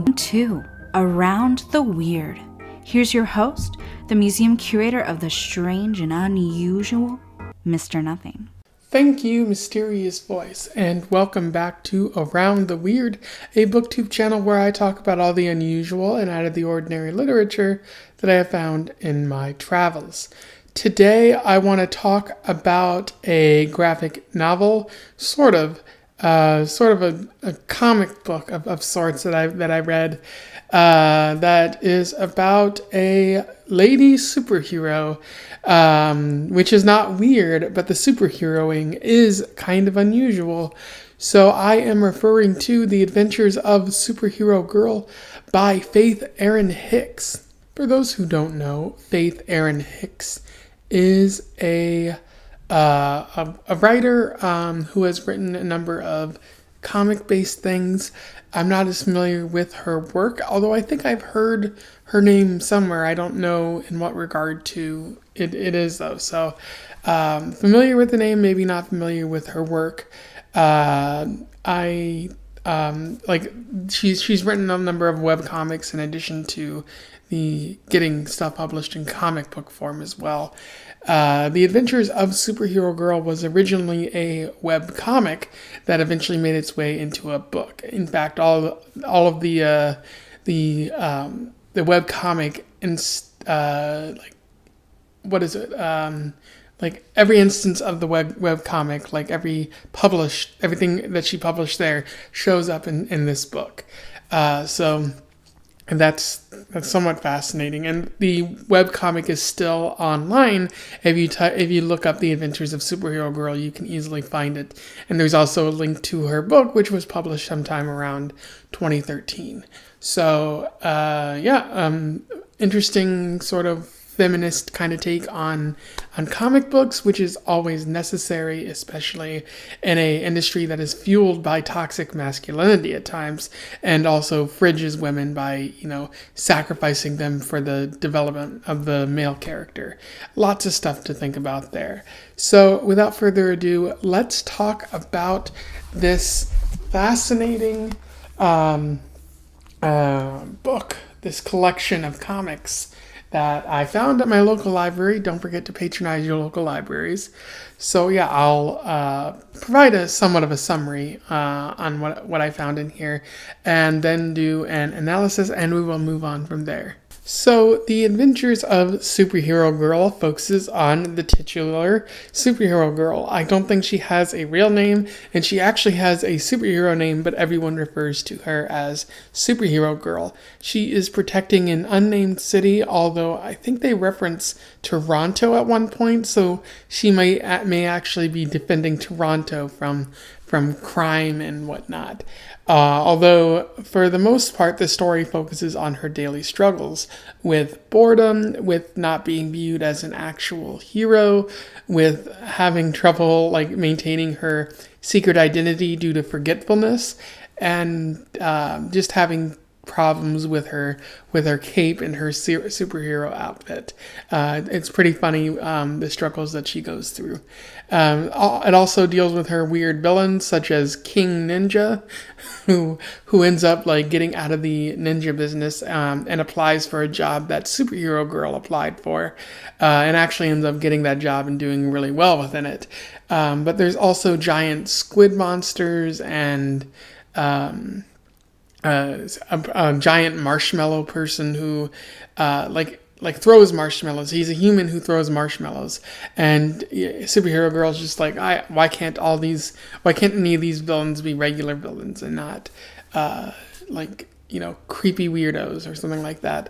2. Around the Weird. Here's your host, the museum curator of the strange and unusual, Mr. Nothing. Thank you, mysterious voice, and welcome back to Around the Weird, a booktube channel where I talk about all the unusual and out of the ordinary literature that I have found in my travels. Today, I want to talk about a graphic novel, sort of a comic book of sorts that I read that is about a lady superhero, which is not weird, but the superheroing is kind of unusual. So I am referring to The Adventures of Superhero Girl by Faith Erin Hicks. For those who don't know, Faith Erin Hicks is a writer who has written a number of comic-based things. I'm not as familiar with her work, although I think I've heard her name somewhere. I don't know in what regard to it is, though. So familiar with the name, maybe not familiar with her work. She's written a number of web comics in addition to the getting stuff published in comic book form as well. The Adventures of Superhero Girl was originally a web comic that eventually made its way into a book. In fact, all of the web comic like every instance of the web comic, like everything that she published there shows up in this book. And that's somewhat fascinating. And the webcomic is still online. If you look up The Adventures of Superhero Girl, you can easily find it. And there's also a link to her book, which was published sometime around 2013. So, interesting sort of feminist kind of take on comic books, which is always necessary, especially in a industry that is fueled by toxic masculinity at times, and also fridges women by, sacrificing them for the development of the male character. Lots of stuff to think about there. So without further ado, let's talk about this fascinating book, this collection of comics that I found at my local library. Don't forget to patronize your local libraries. So yeah, I'll provide somewhat of a summary on what I found in here, and then do an analysis, and we will move on from there. So, The Adventures of Superhero Girl focuses on the titular superhero girl. I don't think she has a real name, and she actually has a superhero name, but everyone refers to her as Superhero Girl. She is protecting an unnamed city, although I think they reference Toronto at one point, so she may actually be defending Toronto from crime and whatnot. Although, for the most part, the story focuses on her daily struggles with boredom, with not being viewed as an actual hero, with having trouble maintaining her secret identity due to forgetfulness, and just having problems with her cape and her superhero outfit. It's pretty funny, the struggles that she goes through. It also deals with her weird villains, such as King Ninja, who ends up getting out of the ninja business and applies for a job that Superhero Girl applied for, and actually ends up getting that job and doing really well within it. But there's also giant squid monsters and a giant marshmallow person who throws marshmallows. He's a human who throws marshmallows, and Superhero Girl's just why can't any of these villains be regular villains and not creepy weirdos or something like that.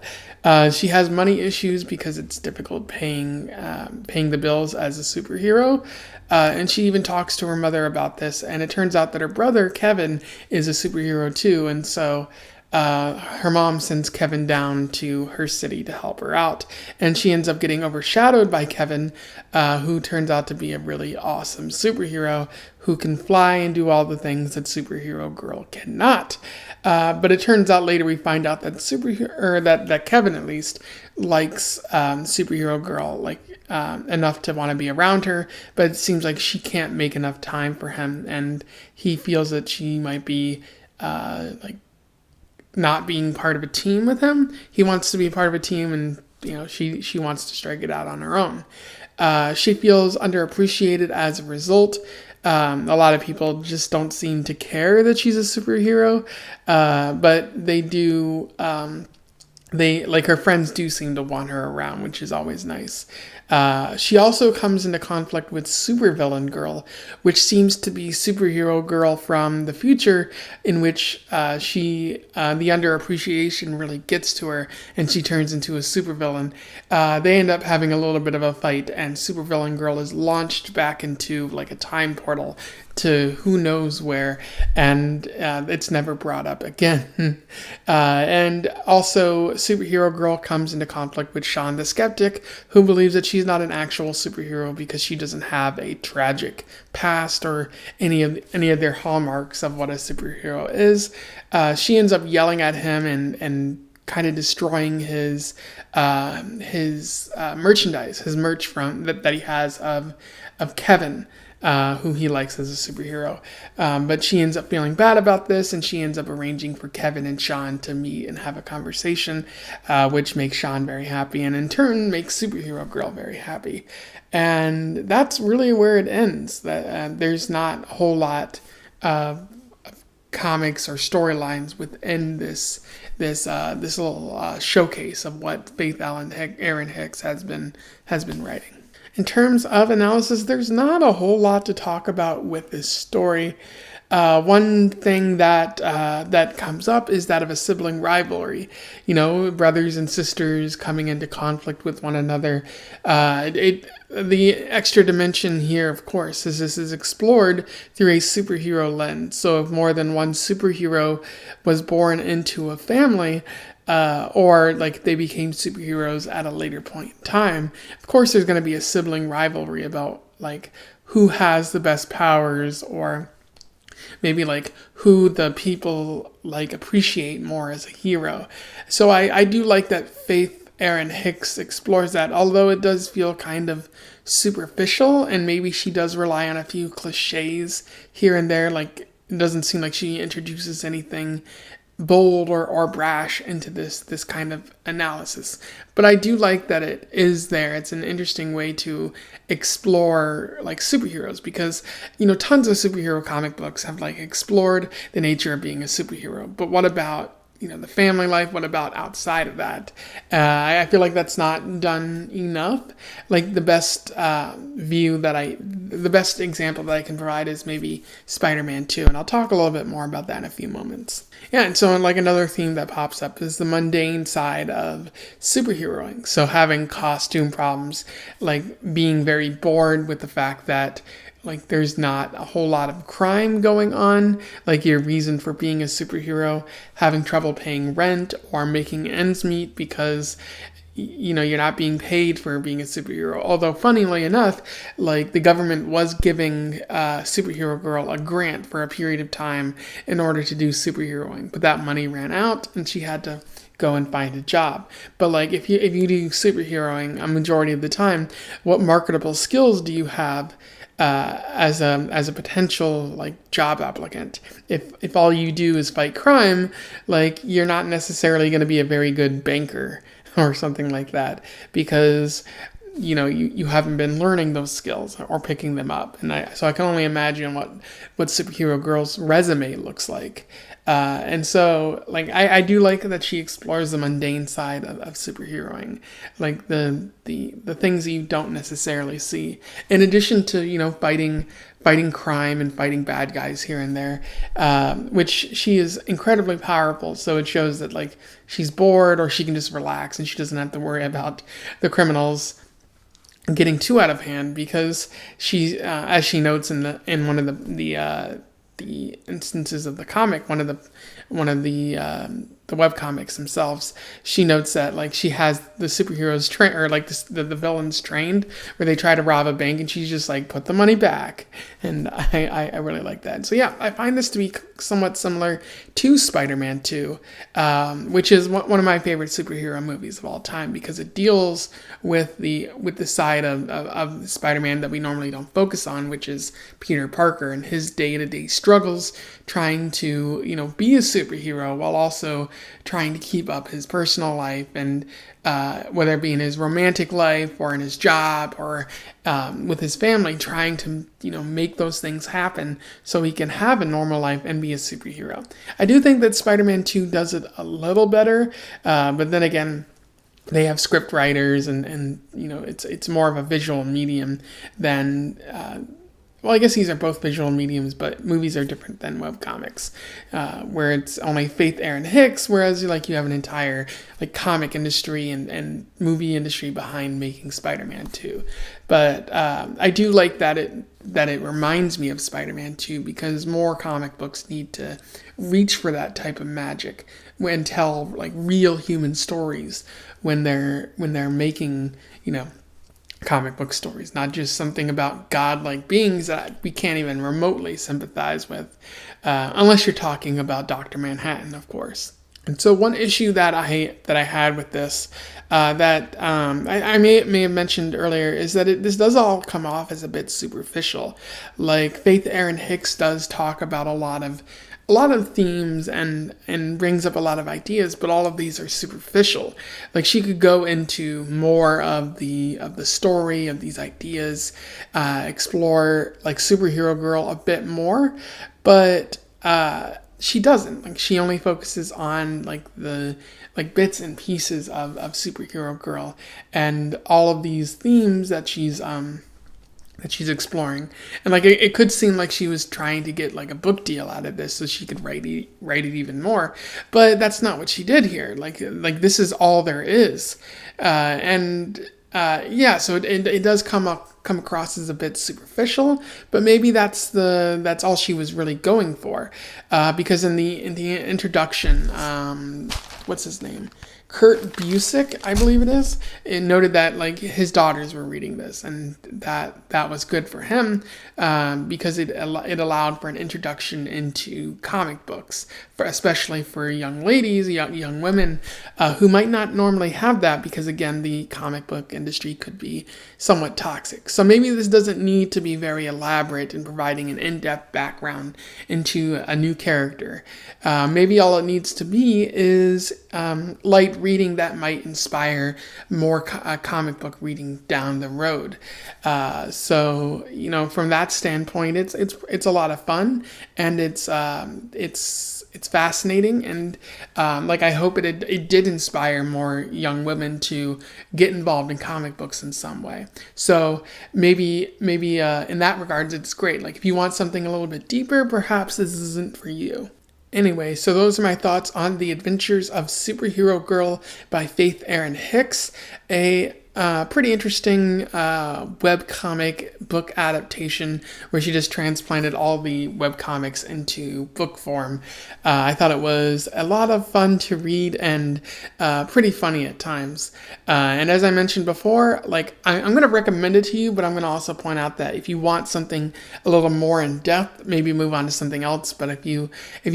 She has money issues because it's difficult paying the bills as a superhero. And she even talks to her mother about this, and it turns out that her brother, Kevin, is a superhero too, and so her mom sends Kevin down to her city to help her out, and she ends up getting overshadowed by Kevin, who turns out to be a really awesome superhero who can fly and do all the things that Superhero Girl cannot. But it turns out later we find out that that Kevin at least likes Superhero Girl enough to want to be around her, but it seems like she can't make enough time for him, and he feels that she might be not being part of a team with him. He wants to be part of a team, and she wants to strike it out on her own. She feels underappreciated as a result. A lot of people just don't seem to care that she's a superhero, but they do. Her friends do seem to want her around, which is always nice. She also comes into conflict with Supervillain Girl, which seems to be Superhero Girl from the future, in which the underappreciation really gets to her, and she turns into a supervillain. They end up having a little bit of a fight, and Supervillain Girl is launched back into like a time portal to who knows where, and it's never brought up again. And also, Superhero Girl comes into conflict with Sean the Skeptic, who believes that she's not an actual superhero because she doesn't have a tragic past or any of their hallmarks of what a superhero is. She ends up yelling at him and kind of destroying his merchandise, his merch from that he has of Kevin, who he likes as a superhero. But she ends up feeling bad about this, and she ends up arranging for Kevin and Sean to meet and have a conversation, which makes Sean very happy, and in turn makes Superhero Girl very happy. And that's really where it ends. That there's not a whole lot of comics or storylines within this little showcase of what Faith Erin Hicks has been writing. In terms of analysis, there's not a whole lot to talk about with this story. One thing that comes up is that of a sibling rivalry. Brothers and sisters coming into conflict with one another. The extra dimension here, of course, is this is explored through a superhero lens. So if more than one superhero was born into a family, or like they became superheroes at a later point in time, of course there's going to be a sibling rivalry about like who has the best powers, or maybe like who the people like appreciate more as a hero. So I do like that Faith Erin Hicks explores that, although it does feel kind of superficial, and maybe she does rely on a few cliches here and there. Like, it doesn't seem like she introduces anything bold or brash into this kind of analysis. But I do like that it is there. It's an interesting way to explore like superheroes, because tons of superhero comic books have like explored the nature of being a superhero. But what about the family life? What about outside of that? I feel like that's not done enough. Like the best the best example that I can provide is maybe Spider-Man 2, and I'll talk a little bit more about that in a few moments. Yeah, and so like another theme that pops up is the mundane side of superheroing. So having costume problems, like being very bored with the fact that like there's not a whole lot of crime going on, like your reason for being a superhero, having trouble paying rent or making ends meet because you're not being paid for being a superhero. Although funnily enough, like the government was giving Superhero Girl a grant for a period of time in order to do superheroing, but that money ran out and she had to go and find a job. But like if you do superheroing a majority of the time, what marketable skills do you have as a potential like job applicant? If all you do is fight crime, like you're not necessarily going to be a very good banker or something like that, because you haven't been learning those skills or picking them up. And so I can only imagine what Superhero Girl's resume looks like. And so like I do like that she explores the mundane side of superheroing, like the things you don't necessarily see, in addition to fighting crime and fighting bad guys here and there, which she is incredibly powerful. So it shows that like she's bored, or she can just relax and she doesn't have to worry about the criminals getting too out of hand, because she, as she notes in one of the instances of the comic, one of the webcomics themselves, she notes that like she has the superheroes or like the villains trained, where they try to rob a bank and she's just like, put the money back. And I really like that. So yeah, I find this to be somewhat similar to Spider-Man 2, which is one of my favorite superhero movies of all time, because it deals with the side of Spider-Man that we normally don't focus on, which is Peter Parker and his day-to-day struggles trying to be a superhero while also trying to keep up his personal life, and whether it be in his romantic life or in his job or with his family, trying to make those things happen so he can have a normal life and be a superhero. I do think that Spider-Man 2 does it a little better, but then again, they have script writers, and it's more of a visual medium than well, I guess these are both visual mediums, but movies are different than webcomics, where it's only Faith Erin Hicks, whereas you have an entire comic industry and movie industry behind making Spider-Man 2. But I do like that it reminds me of Spider-Man 2, because more comic books need to reach for that type of magic and tell real human stories when they're making comic book stories, not just something about godlike beings that we can't even remotely sympathize with, unless you're talking about Dr. Manhattan, of course. And so one issue that I had with this, that I may have mentioned earlier, is that this does all come off as a bit superficial. Faith Erin Hicks does talk about a lot of themes and brings up a lot of ideas, but all of these are superficial. She could go into more of the story of these ideas, explore Superhero Girl a bit more, but she doesn't. She only focuses on the bits and pieces of Superhero Girl and all of these themes that she's exploring. And it could seem like she was trying to get a book deal out of this so she could write it even more, but that's not what she did here. This is all there is. So it does come across as a bit superficial, but maybe that's all she was really going for, because in the introduction, what's his name? Kurt Busiek, I believe it is, it noted that his daughters were reading this, and that was good for him, because it allowed for an introduction into comic books, especially for young ladies, young women, who might not normally have that, because again, the comic book industry could be somewhat toxic. So maybe this doesn't need to be very elaborate in providing an in-depth background into a new character. Maybe all it needs to be is light reading that might inspire more comic book reading down the road. So from that standpoint, it's a lot of fun, and it's fascinating, and I hope it did inspire more young women to get involved in comic books in some way. So maybe in that regards, it's great. If you want something a little bit deeper, perhaps this isn't for you. Anyway, so those are my thoughts on The Adventures of Superhero Girl by Faith Erin Hicks, a pretty interesting webcomic book adaptation where she just transplanted all the webcomics into book form. I thought it was a lot of fun to read and pretty funny at times. And as I mentioned before, I'm going to recommend it to you, but I'm going to also point out that if you want something a little more in depth, maybe move on to something else. But if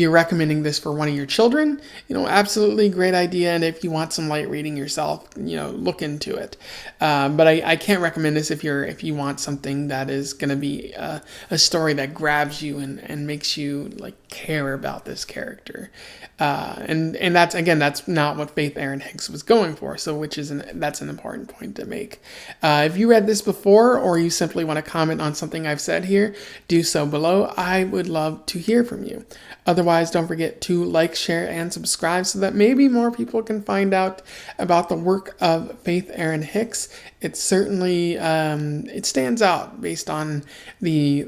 you're recommending this for one of your children, absolutely great idea. And if you want some light reading yourself, look into it. But I can't recommend this if you want something that is going to be a story that grabs you and makes you care about this character. And that's not what Faith Erin Hicks was going for. So that's an important point to make. If you read this before, or you simply want to comment on something I've said here, do so below. I would love to hear from you. Otherwise, don't forget to like, share, and subscribe so that maybe more people can find out about the work of Faith Erin Hicks. It certainly it stands out based on the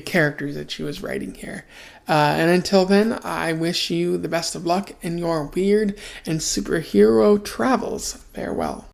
characters that she was writing here. And until then, I wish you the best of luck in your weird and superhero travels. Farewell.